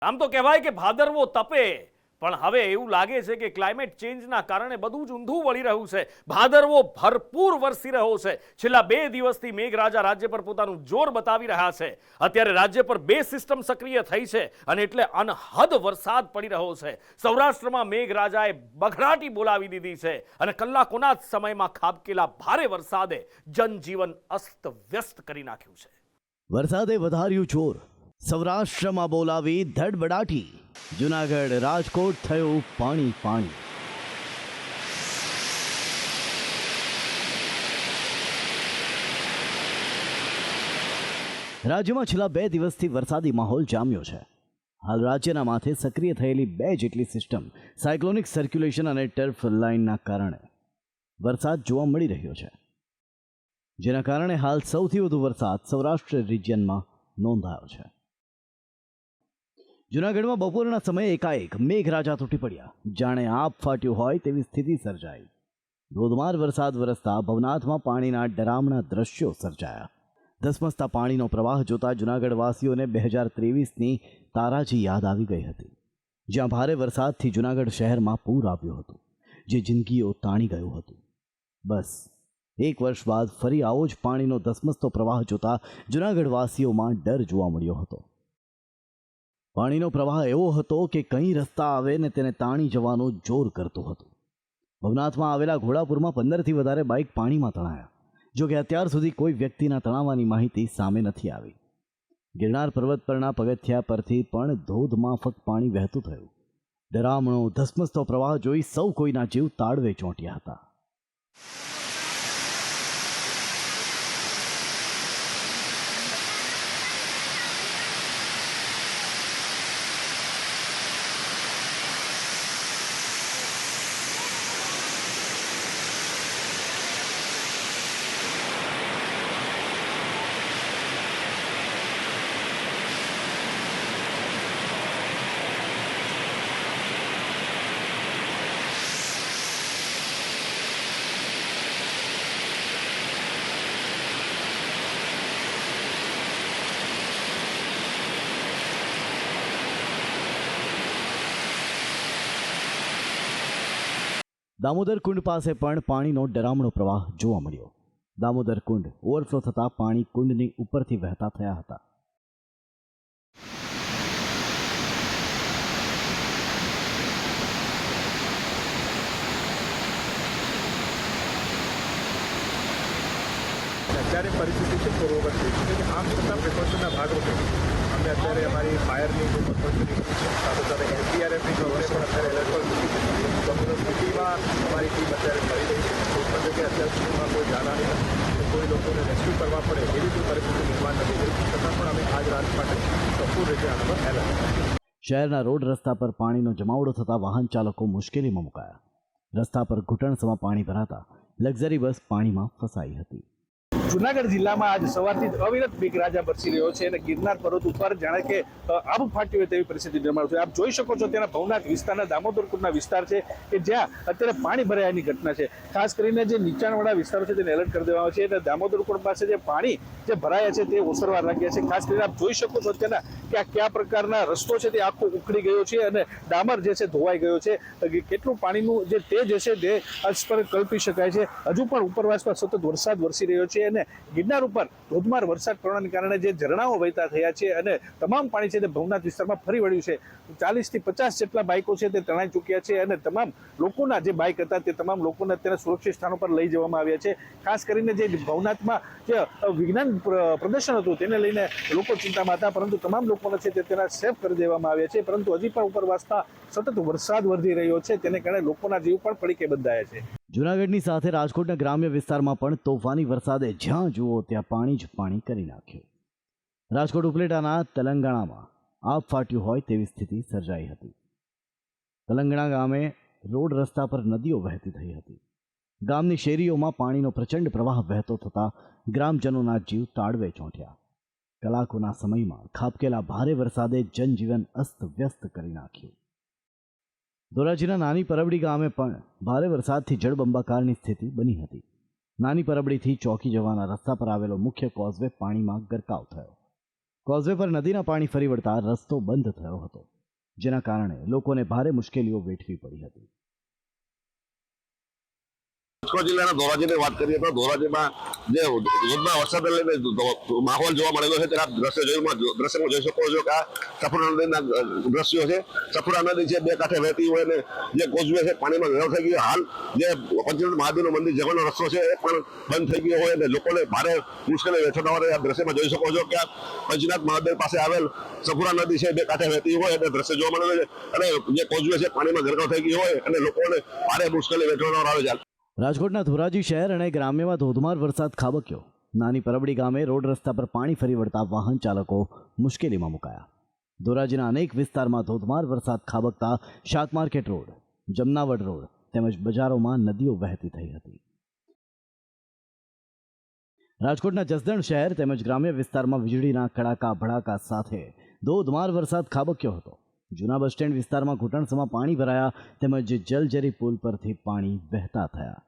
આમ તો કહેવાય કે ભાદરવો તપે, પણ હવે એવું લાગે છે કે ક્લાઇમેટ ચેન્જના કારણે બધું જ ઊંધું વળી રહ્યું છે. ભાદરવો ભરપૂર વરસી રહ્યો છે. છેલ્લા 2 દિવસથી મેઘરાજા રાજ્ય પર પોતાનું જોર બતાવી રહ્યા છે. અત્યારે રાજ્ય પર 2 સિસ્ટમ સક્રિય થઈ છે અને એટલે અનહદ વરસાદ પડી રહ્યો છે. સૌરાષ્ટ્રમાં મેઘરાજાએ બઘડાટી બોલાવી દીધી છે અને કલાકોના જ સમયમાં ખાબકેલા ભારે વરસાદે જનજીવન અસ્તવ્યસ્ત કરી નાખ્યું છે. વરસાદે વધાર્યું જોર, સૌરાષ્ટ્રમાં બોલાવી ધડબડાટી. જૂનાગઢ રાજકોટ થયું પાણી પાણી. રાજ્યમાં છેલ્લા 2 દિવસથી વરસાદી માહોલ જામ્યો છે. હાલ રાજ્યના માથે સક્રિય થયેલી 2 જેટલી સિસ્ટમ, સાયક્લોનિક સર્ક્યુલેશન અને ટર્ફ લાઇનના કારણે વરસાદ જોવા મળી રહ્યો છે, જેના કારણે હાલ સૌથી વધુ વરસાદ સૌરાષ્ટ્ર રિજિયનમાં નોંધાયો છે. જૂનાગઢમાં બપોરના સમયે એકાએક મેઘરાજા તૂટી પડ્યા. જાણે આપ ફાટ્યું હોય તેવી સ્થિતિ સર્જાઈ. ધોધમાર વરસાદ વરસતા ભવનાથમાં પાણીના ડરામણા દ્રશ્યો સર્જાયા. ધસમસતા પાણીનો પ્રવાહ જોતા જૂનાગઢવાસીઓને 2023ની તારાજી યાદ આવી ગઈ હતી, જ્યાં ભારે વરસાદથી જૂનાગઢ શહેરમાં પૂર આવ્યું હતું, જે જિંદગીઓ તાણી ગયું હતું. બસ 1 વર્ષ બાદ ફરી આવો જ પાણીનો ધસમસતો પ્રવાહ જોતા જૂનાગઢવાસીઓમાં ડર જોવા મળ્યો હતો. પાણીનો પ્રવાહ એવો હતો કે કંઈ રસ્તા આવે ને તેને તાણી જવાનું જોર કરતું હતું. ભવનાથમાં આવેલા ઘોડાપુરમાં 15થી વધારે બાઇક પાણીમાં તણાયા. જો કે અત્યાર સુધી કોઈ વ્યક્તિના તણાવવાની માહિતી સામે નથી આવી. ગિરનાર પર્વત પરના પગથિયા પરથી પણ ધોધમાફક પાણી વહેતું થયું. ડરામણો ધસમસતો પ્રવાહ જોઈ સૌ કોઈના જીવ તાળવે ચોંટ્યા હતા. દામોદર કુંડ પાસે પણ પાણીનો ડરામણો પ્રવાહ જોવા મળ્યો. દામોદર કુંડ ઓવરફ્લો થતાં પાણી કુંડની ઉપરથી વહેતા થયા હતા. અત્યારે પરિસ્થિતિ છે પૂર્વવત થઈ છે કે આમ છતાં પ્રિકોશનના ભાગરૂપે અમે અત્યારે અમારી ફાયરની જે પકડ સાથે સાથે એનડીઆરએફની ટીમને પણ અત્યારે એલર્ટ પર મૂકી છે. તો સ્થિતિમાં અમારી ટીમ અત્યારે કરી રહી છે. કોઈ પણ જગ્યાએ અત્યાર સુધીમાં કોઈ જાનહાની નથી, કોઈ લોકોને રેસ્ક્યુ કરવા પડે એવી કોઈ પરિસ્થિતિ નિર્માણ નથી થઈ, છતાં પણ અમે આજ રાત માટે સંપૂર્ણ રીતે આના પર એલર્ટ. શહેરના રોડ રસ્તા પર પાણીનો જમાવડો થતાં વાહન ચાલકો મુશ્કેલીમાં મુકાયા. રસ્તા પર ઘૂંટણસમાં પાણી ભરાતા લક્ઝરી બસ પાણીમાં ફસાઈ હતી. જૂનાગઢ જિલ્લામાં આજ સવારથી અવિરત મેઘરાજા વરસી રહ્યો છે અને ગિરનાર પર્વત ઉપર જાણે કે આબ ફાટ્યું હોય તેવી પરિસ્થિતિ નિર્માણ થઈ. આપ જોઈ શકો છો તેના ભવનાથ વિસ્તારના દામોદર કુંડના વિસ્તાર છે કે જ્યાં અત્યારે પાણી ભરાયાની ઘટના છે. ખાસ કરીને જે નીચાણવાળા વિસ્તારો છે તેને એલર્ટ કરી દેવામાં આવે છે અને દામોદર કુંડ પાસે જે પાણી જે ભરાયા છે તે ઓસરવા લાગ્યા છે. ખાસ કરીને આપ જોઈ શકો છો અત્યારના કે આ કયા પ્રકારના રસ્તો છે તે આખો ઉખડી ગયો છે અને ડામર જે છે ધોવાઈ ગયો છે. કેટલું પાણીનું જે તેજ છે તે આજ પર કલ્પી શકાય છે. હજુ પણ ઉપરવાસમાં સતત વરસાદ વરસી રહ્યો છે અને ગિરનાર ઉપર ધોધમાર વરસાદ પડવાને કારણે જે ઝરણાઓ વહેતા થયા છે અને તમામ પાણી છે તે ભવનાથ વિસ્તારમાં ફરી વળ્યું છે. 40 થી 50 જેટલા બાઇકો છે તે તણાઈ ચૂક્યા છે અને તમામ લોકોના જે બાઇક હતા તે તમામ લોકોને અત્યારે સુરક્ષિત સ્થાનો પર લઈ જવામાં આવ્યા છે. ખાસ કરીને જે ભવનાથમાં જે વિજ્ઞાન પ્રદર્શન હતું તેને લઈને લોકો ચિંતામાં હતા, પરંતુ તમામ લોકોને છે તે તેના સેફ કરી દેવામાં આવ્યા છે. પરંતુ હજી પણ ઉપરવાસમાં સતત વરસાદ વધી રહ્યો છે, તેને કારણે લોકોના જીવ પણ પડીકે બંધાયા છે. જૂનાગઢની સાથે રાજકોટના ગ્રામ્ય વિસ્તારમાં પણ તોફાની વરસાદે જ્યાં જુઓ ત્યાં પાણી જ પાણી કરી નાખ્યું. રાજકોટ ઉપલેટાના તેલંગાણામાં આબ ફાટ્યું હોય તેવી સ્થિતિ સર્જાઈ હતી. તેલંગાણા ગામે રોડ રસ્તા પર નદીઓ વહેતી થઈ હતી. ગામની શેરીઓમાં પાણીનો પ્રચંડ પ્રવાહ વહેતો થતાં ગ્રામજનોના જીવ તાળવે ચોંટ્યા. કલાકોના સમયમાં ખાબકેલા ભારે વરસાદે જનજીવન અસ્તવ્યસ્ત કરી નાખ્યું. ધોરાજીના નાની પરબડી ગામે પણ ભારે વરસાદથી જળબંબાકારની સ્થિતિ બની હતી. નાની પરબડીથી ચોકી જવાના રસ્તા પર આવેલો મુખ્ય કોઝવે પાણીમાં ગરકાવ થયો. કોઝવે પર નદીના પાણી ફરી વળતા રસ્તો બંધ થયો હતો, જેના કારણે લોકોને ભારે મુશ્કેલીઓ વેઠવી પડી હતી. રાજકોટ જિલ્લાના ધોરાજીની વાત કરીએ તો ધોરાજીમાં જે ધોધમાર વરસાદને લઈને માહોલ જોવા મળેલો છે તેના દ્રશ્યમાં જોઈ શકો છો કે આ સફુરા નદીના દ્રશ્યો છે. સફુરા નદી છે, બે કાંઠે વહેતી હોય ને જે કોઝવે છે પાણીમાં ઘેરાવ થઈ ગયો. હાલ જે પંચનાથ મહાદેવનું મંદિર જવાનો રસ્તો છે એ પણ બંધ થઈ ગયો હોય અને લોકોને ભારે મુશ્કેલી વેઠવાના હોય. આ દ્રશ્યમાં જોઈ શકો છો કે આ પંચનાથ મહાદેવ પાસે આવેલ સફુરા નદી છે, બે કાંઠે વહેતી હોય અને દ્રશ્ય જોવા મળે છે અને જે કોઝવે છે પાણીમાં ઘેરાવ થઈ ગયો હોય અને લોકોને ભારે મુશ્કેલી વેઠવાના આવે છે. રાજકોટના ધોરાજી શહેર અને ગ્રામ્યમાં ધોધમાર વરસાદ ખાબક્યો. નાની પરબડી ગામે રોડ રસ્તા પર પાણી ફરી વળતા વાહન ચાલકો મુશ્કેલીમાં મુકાયા. ધોરાજીના અનેક વિસ્તારમાં ધોધમાર વરસાદ ખાબકતા શાક માર્કેટ રોડ, જમનાવડ રોડ તેમજ બજારોમાં નદીઓ વહેતી થઈ હતી. રાજકોટના જસદણ શહેર તેમજ ગ્રામ્ય વિસ્તારમાં વીજળીના કડાકા ભડાકા સાથે ધોધમાર વરસાદ ખાબક્યો હતો. જૂના બસ સ્ટેન્ડ વિસ્તારમાં ઘૂંટણસમાં પાણી ભરાયા તેમજ જલઝરી પુલ પરથી પાણી વહેતા થયા.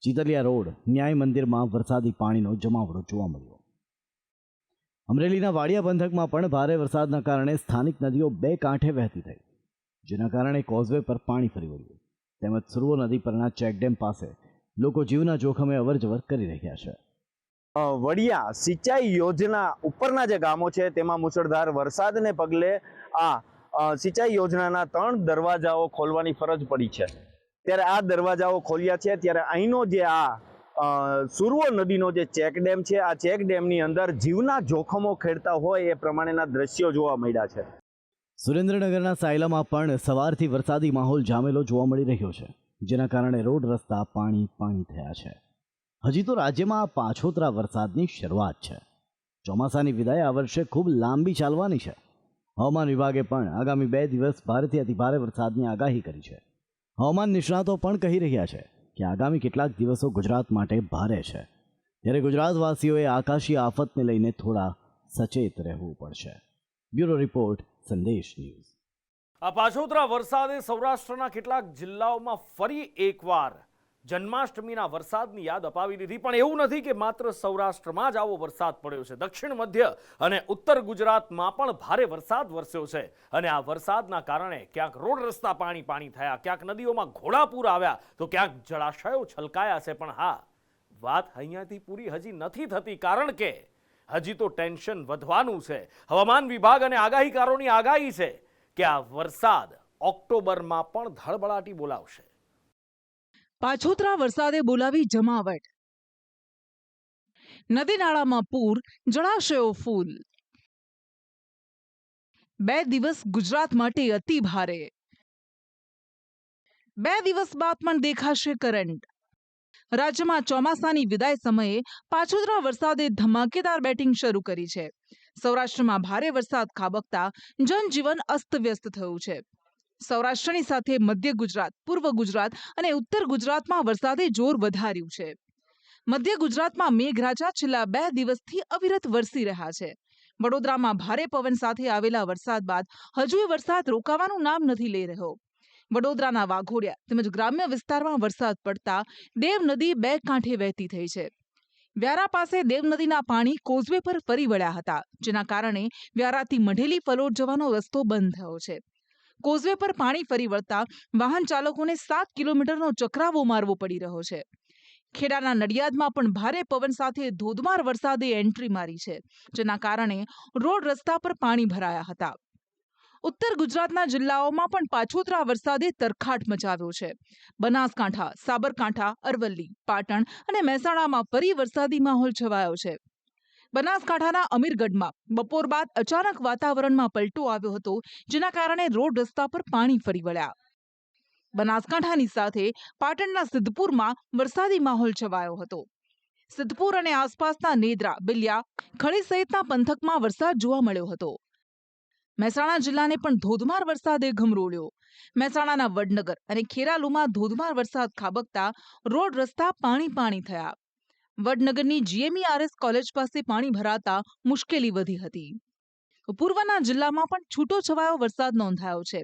ચીતલિયા રોડ, ન્યાય મંદિરમાં વરસાદી પાણીનો જમાવડો જોવા મળ્યો. અમરેલીના વાડિયા પંથકમાં પણ ભારે વરસાદના કારણે સ્થાનિક નદીઓ બે કાંઠે વહેતી થઈ, જેના કારણે કોઝવે પર પાણી ફરી વળ્યું તેમજ સુરવો નદી પરના ચેકડેમ પાસે લોકો જીવના જોખમે અવરજવર કરી રહ્યા છે. વડિયા સિંચાઈ યોજના ઉપરના જે ગામો છે તેમાં મુશળધાર વરસાદને પગલે આ સિંચાઈ યોજનાના 3 દરવાજાઓ ખોલવાની ફરજ પડી છે. ત્યારે આ દરવાજાઓ ખોલ્યા છે ત્યારે અહીંનો જે સુરવો નદીનો જે ચેકડેમ છે, આ ચેકડેમની અંદર જીવના જોખમો ખેડતા હોય એ પ્રમાણેના દ્રશ્યો જોવા મળ્યા છે. સુરેન્દ્રનગરના સાયલામાં પણ સવારથી વરસાદી માહોલ જામેલો જોવા મળી રહ્યો છે, જેના કારણે રોડ રસ્તા પાણી થયા છે. હજી તો રાજ્યમાં આ પાછોતરા વરસાદની શરૂઆત છે. ચોમાસાની વિદાય આ વર્ષે ખૂબ લાંબી ચાલવાની છે. હવામાન વિભાગે પણ આગામી 2 દિવસ ભારેથી અતિભારે વરસાદની આગાહી કરી છે. હવામાન નિષ્ણાતો પણ કહી રહ્યા છે કે આગામી કેટલાક દિવસો ગુજરાત માટે ભારે છે, ત્યારે ગુજરાતવાસીઓએ આકાશી આફતને લઈને થોડા સચેત રહેવું પડશે. બ્યુરો રિપોર્ટ, સંદેશ ન્યૂઝ. આ પાછોતરા વરસાદે સૌરાષ્ટ્રના કેટલાક જિલ્લાઓમાં ફરી એકવાર જન્માષ્ટમીના વરસાદની યાદ અપાવી દીધી. પણ એવું નથી કે માત્ર સૌરાષ્ટ્રમાં જ આવો વરસાદ પડ્યો છે. દક્ષિણ મધ્ય અને ઉત્તર ગુજરાતમાં પણ ભારે વરસાદ વરસ્યો છે અને આ વરસાદના કારણે ક્યાંક રોડ રસ્તા પાણી થયા, ક્યાંક નદીઓમાં ઘોડાપૂર આવ્યા તો ક્યાંક જળાશયો છલકાયા છે. પણ હા, વાત અહીંયાથી પૂરી હજી નથી થતી, કારણ કે હજી તો ટેન્શન વધવાનું છે. હવામાન વિભાગ અને આગાહીકારોની આગાહી છે કે આ વરસાદ ઓક્ટોબરમાં પણ ધડબડાટી બોલાવશે. પાછોતરા વરસાદે બોલાવી જમાવટ, નદી નાળામાં પૂર, જળાશયો ફૂલ. 2 દિવસ ગુજરાત માટે અતિ ભારે. 2 દિવસ બાદ પણ દેખાશે કરંટ. રાજ્યમાં ચોમાસાની વિદાય સમયે પાછોતરા વરસાદે ધમાકેદાર બેટિંગ શરૂ કરી છે. સૌરાષ્ટ્રમાં ભારે વરસાદ ખાબકતા જનજીવન અસ્તવ્યસ્ત થયું છે. સૌરાષ્ટ્રની સાથે મધ્ય ગુજરાત, પૂર્વ ગુજરાત અને ઉત્તર ગુજરાતમાં વરસાદે જોર વધાર્યું છે. મધ્ય ગુજરાતમાં મેઘરાજા છેલ્લા 2 દિવસથી અવિરત વરસી રહ્યા છે. વડોદરામાં ભારે પવન સાથે આવેલા વરસાદ બાદ હજુ વરસાદ રોકાવાનું નામ નથી લઈ રહ્યો. વડોદરાના વાઘોડિયા તેમજ ગ્રામ્ય વિસ્તારમાં વરસાદ પડતા દેવ નદી 2 કાંઠે વહેતી થઈ છે. વ્યારા પાસે દેવ નદીના પાણી કોઝવે પર ફરી વળ્યા હતા, જેના કારણે વ્યારાથી મઢેલી ફલોટ જવાનો રસ્તો બંધ થયો છે. કોઝવે પર પાણી ફરી વળતા વાહન ચાલકોને 7 કિલોમીટરનો ચક્રાવો મારવો પડી રહ્યો છે. ખેડાના નડિયાદમાં પણ ભારે પવન સાથે ધોધમાર વરસાદે એન્ટ્રી મારી છે, જેના કારણે રોડ રસ્તા પર પાણી ભરાયા હતા. ઉત્તર ગુજરાતના જિલ્લાઓમાં પણ પાછોતરા વરસાદે તરખાટ મચાવ્યો છે. બનાસકાંઠા, સાબરકાંઠા, અરવલ્લી, પાટણ અને મહેસાણામાં ફરી વરસાદી માહોલ છવાયો છે. બનાસકાંઠાના અમીરગઢમાં બપોર બાદ અચાનક વાતાવરણમાં પલટો આવ્યો હતો, જેના કારણે રોડ રસ્તા પર પાણી ફરી વળ્યા. બનાસકાંઠાની સાથે પાટણના સિદ્ધપુરમાં વરસાદી માહોલ છવાયો હતો. સિદ્ધપુર અને આસપાસના નેદરા, બિલિયા, ખડી સહિતના પંથકમાં વરસાદ જોવા મળ્યો હતો. મહેસાણા જિલ્લાને પણ ધોધમાર વરસાદે ગમરોળ્યો. મહેસાણાના વડનગર અને ખેરાલુમાં ધોધમાર વરસાદ ખાબકતા રોડ રસ્તા પાણી થયા. વડનગરની GMERS કોલેજ પાસે પાણી ભરાતા મુશ્કેલી વધી હતી. પૂર્વના જિલ્લામાં પણ છૂટો છવાયો વરસાદ નોંધાયો છે.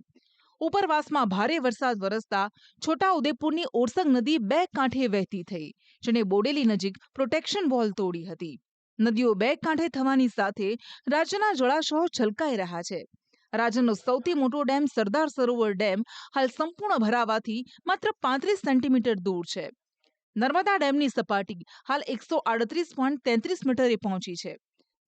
ઉપરવાસમાં ભારે વરસાદ વરસતા છોટા ઉદેપુરની ઓરસંગ નદી 2 કાંઠે વહેતી થઈ, જેને બોડેલી નજીક પ્રોટેક્શન વોલ તોડી હતી. નદીઓ બે કાંઠે થવાની સાથે રાજ્યના જળાશયો છલકાઈ રહ્યા છે. રાજ્યનો સૌથી મોટો ડેમ સરદાર સરોવર ડેમ હાલ સંપૂર્ણ ભરાવાથી માત્ર 35 સેન્ટીમીટર દૂર છે. નર્મદા ડેમની સપાટી હાલ 138.33 મીટરે પહોંચી છે.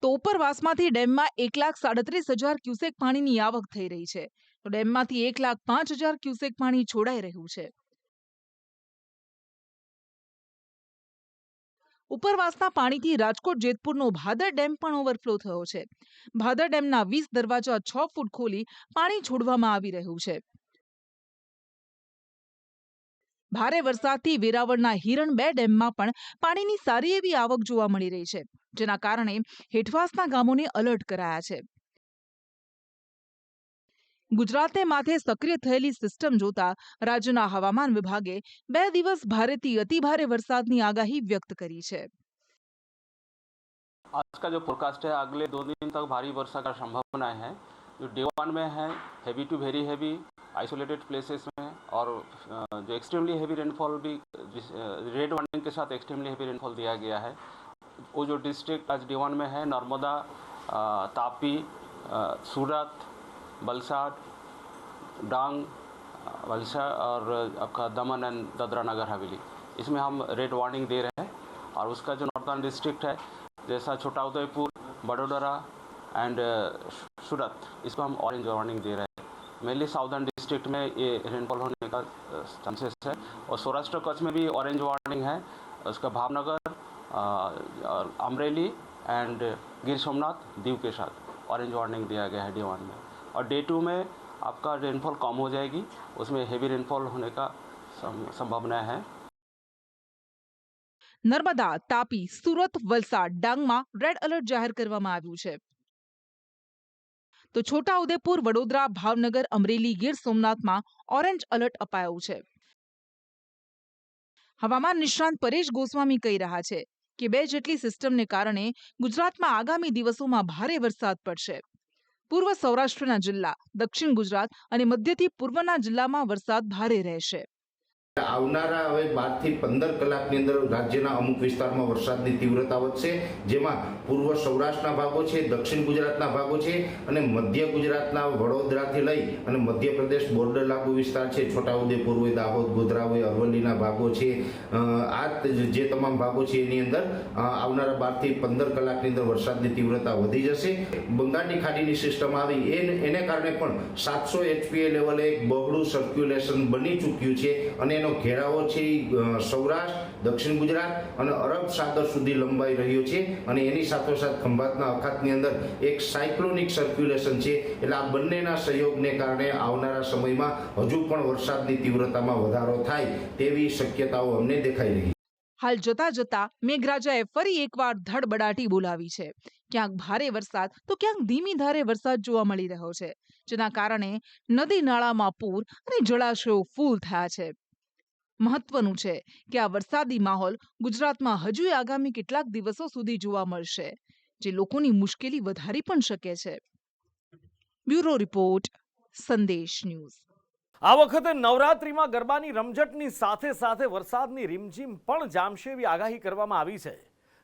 તો ઉપરવાસમાંથી ડેમમાં 1,37,000 ક્યુસેક પાણીની આવક થઈ રહી છે. તો ડેમમાંથી 1,05,000 ક્યુસેક પાણી છોડાઈ રહ્યું છે. ઉપરવાસના પાણીથી રાજકોટ જેતપુરનો ભાદર ડેમ પણ ઓવરફ્લો થયો છે. ભાદર ડેમના 20 દરવાજા 6 ફૂટ ખોલી પાણી છોડવામાં આવી રહ્યું છે. ભારે વરસાદથી વેરાવળના હિરણ 2 ડેમમાં પણ પાણીની સારી એવી આવક જોવા મળી રહી છે, જેના કારણે હેઠવાસના ગામોને એલર્ટ કરાયા છે. ગુજરાતને માથે સક્રિય થયેલી સિસ્ટમ જોતા રાજ્યના હવામાન વિભાગે 2 દિવસ ભારેથી અતિભારે વરસાદની આગાહી વ્યક્ત કરી છે. आज का जो फोरकास्ट है अगले 2 दिन तक भारी वर्षा का संभावना है. जो डे 1 में है heavy to very heavy isolated places में और जो एक्सट्रीमली हेवी रेनफॉल भी रेड वार्निंग के साथ एक्सट्रीमली हेवी रेनफॉल दिया गया है. वो जो डिस्ट्रिक्ट आज डे 1 में है नर्मदा, तापी, सूरत, वलसाड, डांग, वलसाड और आपका दमन एंड दादरा नगर हवेली, इसमें हम रेड वार्निंग दे रहे हैं. और उसका जो नॉर्थर्न डिस्ट्रिक्ट है जैसा छोटा उदयपुर, बड़ोदरा एंड सूरत, इसको हम ऑरेंज वार्निंग दे रहे हैं. मेनली साउदर्न डिस्ट्रिक्ट में ये रेनफॉल होने का चांसेस है. और सौराष्ट्र कच्छ में भी ऑरेंज वार्निंग है. उसका भावनगर और अमरेली एंड गिर सोमनाथ, दीव के साथ ऑरेंज वार्निंग दिया गया है डे 1 में. और डे 2 में आपका रेनफॉल कम हो जाएगी, उसमें हेवी रेनफॉल होने का संभावना है. નર્મદા, તાપી, સુરત, વલસાડ, ડાંગમાં રેડ એલર્ટ જાહેર કરવામાં આવ્યું છે. તો છોટા ઉદેપુર, વડોદરા, ભાવનગર, અમરેલી, ગીર સોમનાથમાં ઓરેન્જ એલર્ટ અપાયું છે. હવામાન નિષ્ણાંત પરેશ ગોસ્વામી કહી રહ્યા છે કે 2 જેટલી સિસ્ટમને કારણે ગુજરાતમાં આગામી દિવસોમાં ભારે વરસાદ પડશે. પૂર્વ સૌરાષ્ટ્રના જિલ્લા, દક્ષિણ ગુજરાત અને મધ્યથી પૂર્વના જિલ્લામાં વરસાદ ભારે રહેશે. આવનારા હવે 12 થી 15 કલાકની અંદર રાજ્યના અમુક વિસ્તારમાં વરસાદની તીવ્રતા વધશે, જેમાં પૂર્વ સૌરાષ્ટ્રના ભાગો છે, દક્ષિણ ગુજરાતના ભાગો છે અને મધ્ય ગુજરાતના વડોદરાથી લઈ અને મધ્યપ્રદેશ બોર્ડર લાગુ વિસ્તાર છે, છોટાઉદેપુર હોય, દાહોદ, ગોધરા હોય, અરવલ્લીના ભાગો છે, આ જે તમામ ભાગો છે એની અંદર આવનારા 12 થી 15 કલાકની અંદર વરસાદની તીવ્રતા વધી જશે. બંગાળની ખાડીની સિસ્ટમ આવી એને કારણે પણ 700 HPA લેવલે એક બહોળું સર્ક્યુલેશન બની ચૂક્યું છે અને એનો ઘેરાવો છે સૌરાષ્ટ્ર, દક્ષિણ ગુજરાત અને અરબ સાગર સુધી લંબાઈ રહ્યો છે. અને એની સાથોસાથ ખંભાતના અખાતની અંદર એક સાયક્લોનિક સર્ક્યુલેશન છે. એટલે આ બંનેના સહયોગને કારણે આવનારા સમયમાં હજુ પણ વરસાદની તીવ્રતામાં વધારો થાય તેવી શક્યતાઓ અમને દેખાઈ રહી છે. હાલ જતા જતા મેઘરાજાએ ફરી એકવાર ધડબડાટી બોલાવી છે. ક્યાંક ભારે વરસાદ તો ક્યાંક ધીમી ધારે વરસાદ જોવા મળી રહ્યો છે, જેના કારણે નદી નાળામાં પૂર અને જળાશયો ફૂલ થયા છે. મહત્વનું છે કે આ વરસાદી માહોલ ગુજરાતમાં હજુ આગામી કેટલાક દિવસો સુધી જોવા મળશે, જે લોકોની મુશ્કેલી વધારી પણ શકે છે. બ્યુરો રિપોર્ટ, સંદેશ ન્યૂઝ. આ વખતે નવરાત્રીમાં ગરબાની રમઝટની સાથે સાથે વરસાદની રીમઝીમ પણ જામશે એવી આગાહી કરવામાં આવી છે.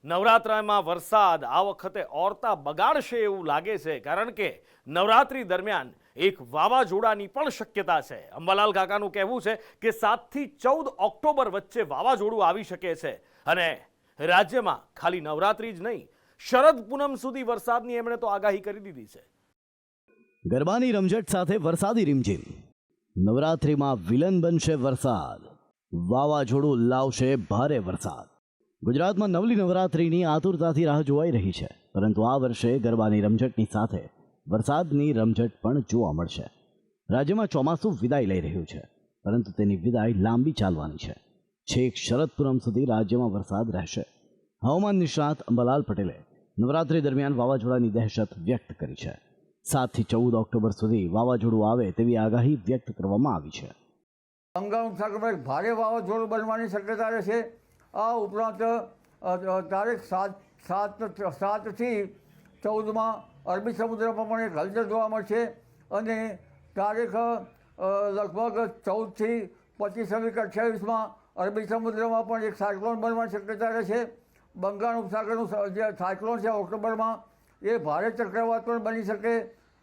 નવરાત્રામાં વરસાદ આ વખતે ઓરતા બગાડશે એવું લાગે છે, કારણ કે નવરાત્રી દરમિયાન એક વાવાઝોડાની પણ શક્યતા છે. અંબાલાલ કાકાનું કહેવું છે કે 7 થી 14 ઓક્ટોબર વચ્ચે વાવાઝોડું આવી શકે છે અને રાજ્યમાં ખાલી નવરાત્રી જ નહીં, શરદ પૂનમ સુધી વરસાદની એમણે તો આગાહી કરી દીધી છે. ગરબાની રમઝટ સાથે વરસાદી રીમઝીમ. નવરાત્રિમાં વિલન બનશે વરસાદ. વાવાઝોડું લાવશે ભારે વરસાદ. ગુજરાતમાં નવલી નવરાત્રિની આતુરતાથી રાહ જોવાઈ રહી છે, પરંતુ આ વર્ષે ગરબાની રમઝટની સાથે વરસાદની રમઝટ પણ જોવા મળશે. રાજ્યમાં ચોમાસું વિદાય લઈ રહ્યું છે, પરંતુ તેની વિદાય લાંબી ચાલવાની છે. છેક શરદ પૂનમ સુધી રાજ્યમાં વરસાદ રહેશે. હવામાન નિષ્ણાત અંબાલાલ પટેલે નવરાત્રિ દરમિયાન વાવાઝોડાની દહેશત વ્યક્ત કરી છે. 7 થી 14 ઓક્ટોબર સુધી વાવાઝોડું આવે તેવી આગાહી વ્યક્ત કરવામાં આવી છે. બંગાળનું ઉપસાગરમાં એક ભારે વાવાઝોડું બનવાની શક્યતા રહેશે. આ ઉપરાંત તારીખ 7 થી 14 અરબી સમુદ્રમાં પણ એક હલચલ જોવા મળશે અને તારીખ લગભગ 14 થી 25 કે 28 અરબી સમુદ્રમાં પણ એક સાયક્લોન બનવાની શક્યતા રહેશે. બંગાળ ઉપસાગરનું જે સાયક્લોન છે ઓક્ટોબરમાં એ ભારે ચક્રવાત પણ બની શકે.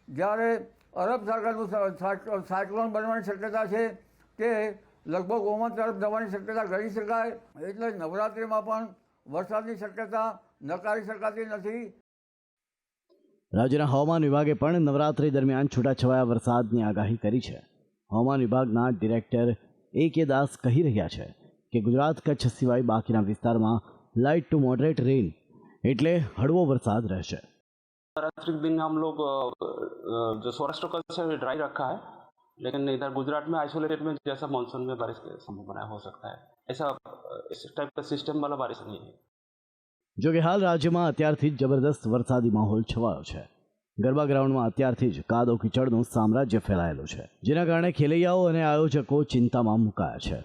જ્યારે અરબ સાગરનું સાયક્લોન બનવાની શક્યતા છે તે લગભગ ઓમાન તરફ જવાની શક્યતા ગણી શકાય. એટલે નવરાત્રિમાં પણ વરસાદની શક્યતા નકારી શકાતી નથી. રાજ્યના હવામાન વિભાગે પણ નવરાત્રી દરમિયાન છૂટાછવાયા વરસાદની આગાહી કરી છે. હવામાન વિભાગના ડિરેક્ટર A.K. દાસ કહી રહ્યા છે કે ગુજરાત કચ્છ સિવાય બાકીના વિસ્તારમાં લાઇટ ટુ મોડરેટ રેન એટલે હળવો વરસાદ રહેશે. नवरात्रि के दिन हम लोग जो सौराष्ट्र कच्छ है ड्राई रखा है, लेकिन इधर गुजरात में आइसोलेटेड में जैसा मानसून में बारिश की संभावना हो सकता है, ऐसा इस टाइप का सिस्टम वाला बारिश नहीं है. જો કે હાલ રાજ્યમાં અત્યારથી જ જબરદસ્ત વરસાદી માહોલ છવાયો છે. ગરબા ગ્રાઉન્ડમાં અત્યારથી જ કાદવ કીચડનું સામ્રાજ્ય ફેલાયેલું છે, જેના કારણે ખેલૈયાઓ અને આયોજકો ચિંતામાં મુકાયા છે.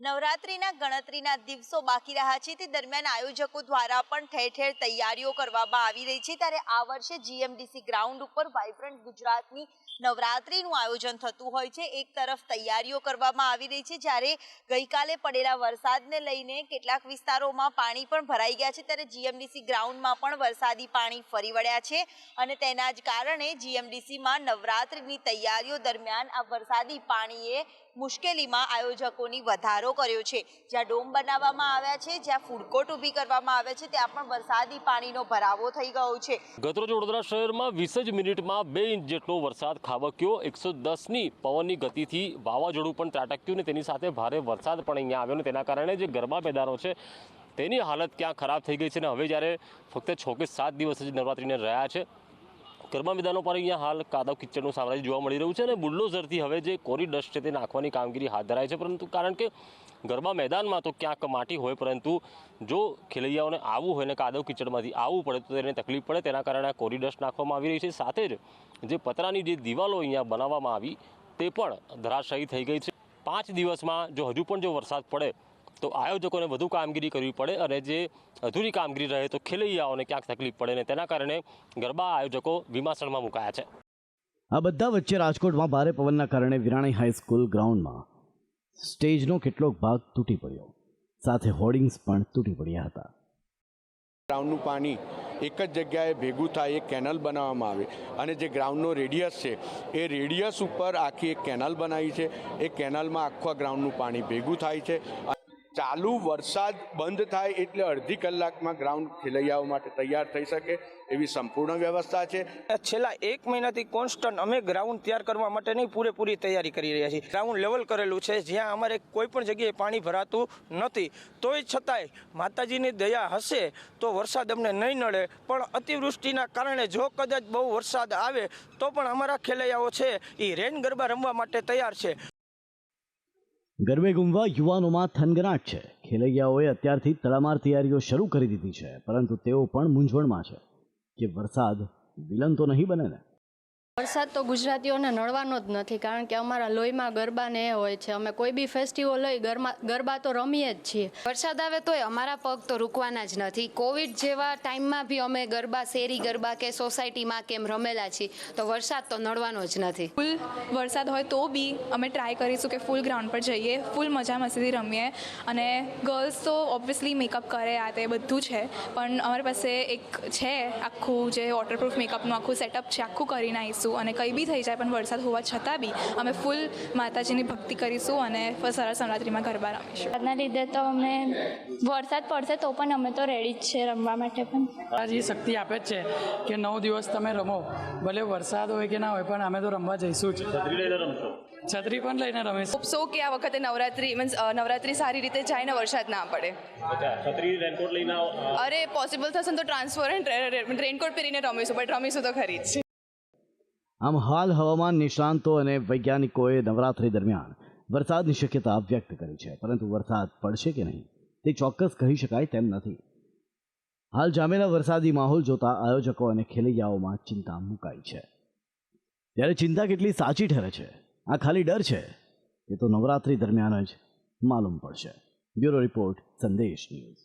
નવરાત્રિના ગણતરીના દિવસો બાકી રહ્યા છે, તે દરમિયાન આયોજકો દ્વારા પણ ઠેર ઠેર તૈયારીઓ કરવામાં આવી રહી છે. ત્યારે આ વર્ષે GMDC ગ્રાઉન્ડ ઉપર વાઇબ્રન્ટ ગુજરાતની નવરાત્રિનું આયોજન થતું હોય છે. એક તરફ તૈયારીઓ કરવામાં આવી રહી છે, જ્યારે ગઈકાલે પડેલા વરસાદને લઈને કેટલાક વિસ્તારોમાં પાણી પણ ભરાઈ ગયા છે. ત્યારે GMDC ગ્રાઉન્ડમાં પણ વરસાદી પાણી ફરી વળ્યા છે અને તેના જ કારણે GMDCમાં નવરાત્રિની તૈયારીઓ દરમિયાન આ વરસાદી પાણીએ મુશ્કેલીમાં આયોજકોની વધારો કર્યો છે. જ્યાં ડોમ બનાવવામાં આવ્યા છે, જ્યાં ફૂડ કોર્ટ ઊભી કરવામાં આવ્યા છે, ત્યાં પણ વરસાદી પાણીનો ભરાવો થઈ ગયો છે. ગતરોજ વડોદરા શહેરમાં 20 જ મિનિટમાં 2 ઇંચ જેટલો વરસાદ ખાબક્યો. 110ની પવનની ગતિથી વાવાઝોડું પણ ત્રાટક્યું ને તેની સાથે ભારે વરસાદ પણ અહીંયા આવ્યો ને તેના કારણે જે ગરબા મેદાનો છે તેની હાલત ક્યાં ખરાબ થઈ ગઈ છે. ને હવે જ્યારે ફક્ત 6 કે 7 દિવસ જ નવરાત્રિને રહ્યા છે, ગરબા મેદાનો પર અહીંયા હાલ કાદવ કિચડનું સામ્રાજ્ય જોવા મળી રહ્યું છે અને બુલડોઝરથી હવે જે કોરી ડસ્ટ છે તે નાખવાની કામગીરી હાથ ધરાય છે. પરંતુ કારણ કે ગરબા મેદાનમાં તો ક્યાંક માટી હોય, પરંતુ જો ખેલૈયાઓને આવવું હોય ને કાદવ કિચડમાંથી આવવું પડે તો તેને તકલીફ પડે. તેના કારણે આ કોરી ડસ્ટ નાખવામાં આવી રહી છે. સાથે જ જે પતરાની જે દિવાલો અહીંયા બનાવવામાં આવી તે પણ ધરાશાયી થઈ ગઈ છે. 5 દિવસમાં જો હજુ પણ જો વરસાદ પડે તો આયોજકોને વધુ કામગીરી કરવી પડે અને જે અધૂરી કામગીરી રહે તો ખેલૈયાઓને ક્યાંક તકલીફ પડે ને તેના કારણે ગરબા આયોજકો વિમાસણમાં મુકાયા છે. આ બધા વચ્ચે રાજકોટમાં ભારે પવનના કારણે વિરાણી હાઈસ્કૂલ ગ્રાઉન્ડમાં સ્ટેજનો કેટલોક ભાગ તૂટી પડ્યો, સાથે હોર્ડિંગ્સ પણ તૂટી પડ્યા હતા. ગ્રાઉન્ડનું પાણી એક જ જગ્યાએ ભેગું થાય, એક કેનલ બનાવવામાં આવે અને જે ગ્રાઉન્ડનો રેડિયસ છે એ રેડિયસ ઉપર આખી એક કેનલ બનાવી છે. એ કેનલમાં આખા ગ્રાઉન્ડનું પાણી ભેગું થાય છે. ચાલુ વરસાદ બંધ થાય એટલે અડધી કલાકમાં ગ્રાઉન્ડ ખેલૈયાઓ માટે તૈયાર થઈ શકે એવી સંપૂર્ણ વ્યવસ્થા છે. છેલ્લા 1 મહિનાથી કોન્સ્ટન્ટ અમે ગ્રાઉન્ડ તૈયાર કરવા માટેની પૂરેપૂરી તૈયારી કરી રહ્યા છીએ. ગ્રાઉન્ડ લેવલ કરેલું છે, જ્યાં અમારે કોઈ પણ જગ્યાએ પાણી ભરાતું નથી. તોય છતાંય માતાજીની દયા હશે તો વરસાદ અમને નહીં નડે, પણ અતિવૃષ્ટિના કારણે જો કદાચ બહુ વરસાદ આવે તો પણ અમારા ખેલૈયાઓ છે એ રેન ગરબા રમવા માટે તૈયાર છે. ગરબે ઘૂમવા યુવાનોમાં થનગનાટ છે. ખેલૈયાઓએ અત્યારથી તડામાર તૈયારીઓ શરૂ કરી દીધી છે, પરંતુ તેઓ પણ મૂંઝવણમાં છે કે વરસાદ વિલન તો નહીં બને ને. વરસાદ તો ગુજરાતીઓને નડવાનો જ નથી, કારણ કે અમારા લોહીમાં ગરબા ને એ હોય છે. અમે કોઈ બી ફેસ્ટિવલ હોય ગરબા તો રમીએ જ છીએ. વરસાદ આવે તોય અમારા પગ તો રૂકવાના જ નથી. કોવિડ જેવા ટાઈમમાં બી અમે ગરબા, શેરી ગરબા કે સોસાયટીમાં કેમ રમેલા છીએ, તો વરસાદ તો નડવાનો જ નથી. ફૂલ વરસાદ હોય તો બી અમે ટ્રાય કરીશું કે ફૂલ ગ્રાઉન્ડ પર જઈએ, ફૂલ મજા મસ્તીથી રમીએ. અને ગર્લ્સ તો ઓબ્વિયસલી મેકઅપ કરે, આ તે બધું છે, પણ અમારી પાસે એક છે આખું જે વોટરપ્રૂફ મેકઅપનું આખું સેટઅપ છે, આખું કરીને આવીશું અને કંઈ બી થઈ જાય પણ વરસાદ હોવા છતાં બી અમે ફૂલ માતાજીની ભક્તિ કરીશું અને સરસ નવરાત્રિમાં ગરબા રમીશું. વરસાદના લીધે તો અમને વરસાદ પડશે તો પણ અમે તો રેડી જ છે રમવા માટે. પણ એ શક્તિ આપે જ છે કે 9 દિવસ તમે રમો, ભલે વરસાદ હોય કે ના હોય, પણ અમે તો રમવા જઈશું જ. છત્રી પણ લઈને રમીશું. સો કે આ વખતે નવરાત્રિ સારી રીતે જાય ને વરસાદ ના પડે. છત્રી રેનકોટ લઈને અરે પોસિબલ થશે તો ટ્રાન્સફર રેનકોટ પહેરીને રમીશું, બટ રમીશું તો ખરી જ. આમ હાલ હવામાન નિષ્ણાંતો અને વૈજ્ઞાનિકોએ નવરાત્રી દરમિયાન વરસાદની શક્યતા વ્યક્ત કરી છે, પરંતુ વરસાદ પડશે કે નહીં તે ચોક્કસ કહી શકાય તેમ નથી. હાલ જામેલા વરસાદી માહોલ જોતા આયોજકો અને ખેલૈયાઓમાં ચિંતા મુકાઈ છે. ત્યારે ચિંતા કેટલી સાચી ઠરે છે, આ ખાલી ડર છે, એ તો નવરાત્રી દરમિયાન જ માલુમ પડશે. બ્યુરો રિપોર્ટ, સંદેશ ન્યૂઝ.